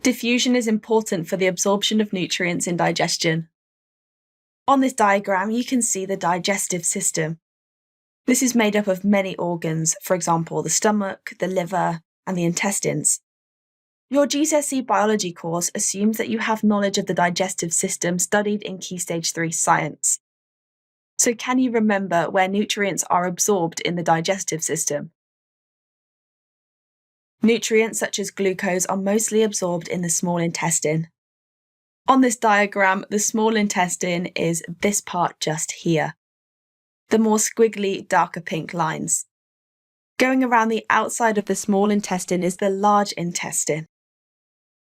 Diffusion is important for the absorption of nutrients in digestion. On this diagram, you can see the digestive system. This is made up of many organs, for example, the stomach, the liver, and the intestines. Your GCSE Biology course assumes that you have knowledge of the digestive system studied in Key Stage 3 science. So can you remember where nutrients are absorbed in the digestive system? Nutrients such as glucose are mostly absorbed in the small intestine. On this diagram, the small intestine is this part just here. The more squiggly, darker pink lines. Going around the outside of the small intestine is the large intestine.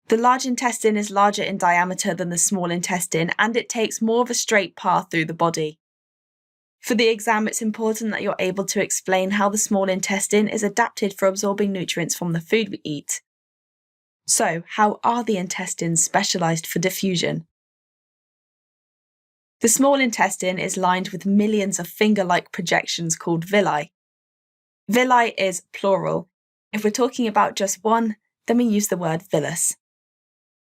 The large intestine is larger in diameter than the small intestine, and it takes more of a straight path through the body. For the exam, it's important that you're able to explain how the small intestine is adapted for absorbing nutrients from the food we eat. So, how are the intestines specialised for diffusion? The small intestine is lined with millions of finger-like projections called villi. Villi is plural. If we're talking about just one, then we use the word villus.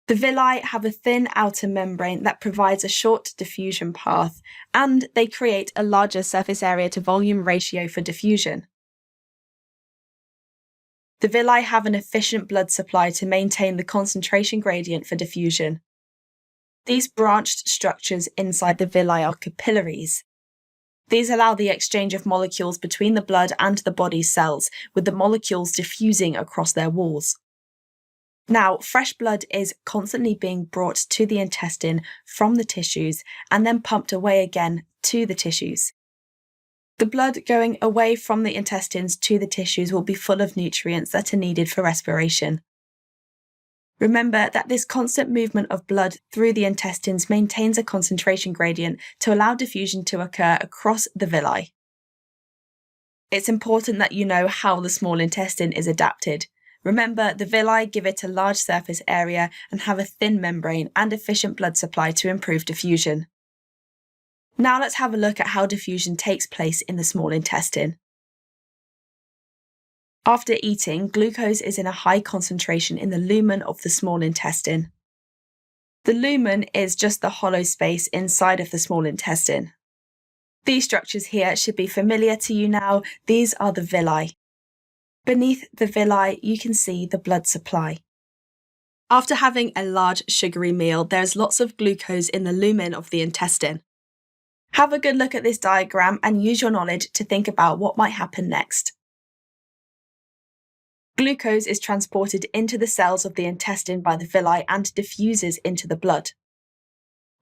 The villi have a thin outer membrane that provides a short diffusion path, and they create a larger surface area to volume ratio for diffusion. The villi have an efficient blood supply to maintain the concentration gradient for diffusion. These branched structures inside the villi are capillaries. These allow the exchange of molecules between the blood and the body's cells, with the molecules diffusing across their walls. Now, fresh blood is constantly being brought to the intestine from the tissues and then pumped away again to the tissues. The blood going away from the intestines to the tissues will be full of nutrients that are needed for respiration. Remember that this constant movement of blood through the intestines maintains a concentration gradient to allow diffusion to occur across the villi. It's important that you know how the small intestine is adapted. Remember, the villi give it a large surface area and have a thin membrane and efficient blood supply to improve diffusion. Now let's have a look at how diffusion takes place in the small intestine. After eating, glucose is in a high concentration in the lumen of the small intestine. The lumen is just the hollow space inside of the small intestine. These structures here should be familiar to you now. These are the villi. Beneath the villi, you can see the blood supply. After having a large sugary meal, there's lots of glucose in the lumen of the intestine. Have a good look at this diagram and use your knowledge to think about what might happen next. Glucose is transported into the cells of the intestine by the villi and diffuses into the blood.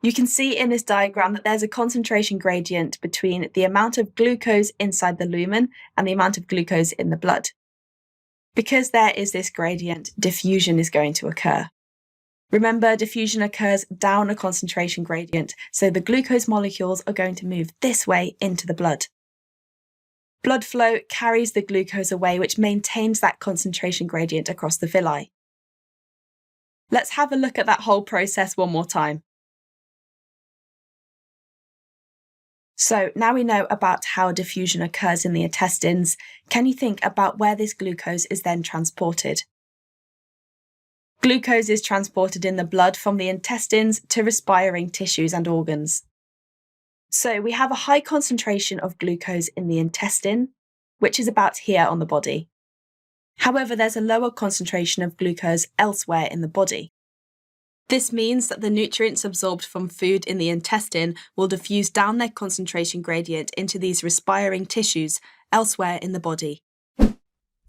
You can see in this diagram that there's a concentration gradient between the amount of glucose inside the lumen and the amount of glucose in the blood. Because there is this gradient, diffusion is going to occur. Remember, diffusion occurs down a concentration gradient, so the glucose molecules are going to move this way into the blood. Blood flow carries the glucose away, which maintains that concentration gradient across the villi. Let's have a look at that whole process one more time. So now we know about how diffusion occurs in the intestines. Can you think about where this glucose is then transported? Glucose is transported in the blood from the intestines to respiring tissues and organs. So we have a high concentration of glucose in the intestine, which is about here on the body. However, there's a lower concentration of glucose elsewhere in the body. This means that the nutrients absorbed from food in the intestine will diffuse down their concentration gradient into these respiring tissues elsewhere in the body.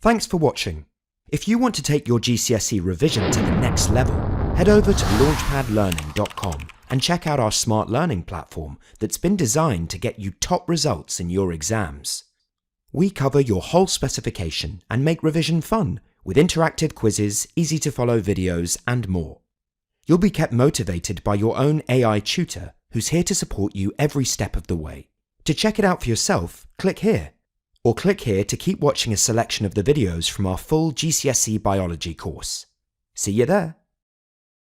Thanks for watching. If you want to take your GCSE revision to the next level, head over to launchpadlearning.com and check out our smart learning platform that's been designed to get you top results in your exams. We cover your whole specification and make revision fun with interactive quizzes, easy to follow videos and more. You'll be kept motivated by your own AI tutor who's here to support you every step of the way. To check it out for yourself, click here. Or click here to keep watching a selection of the videos from our full GCSE Biology course. See you there!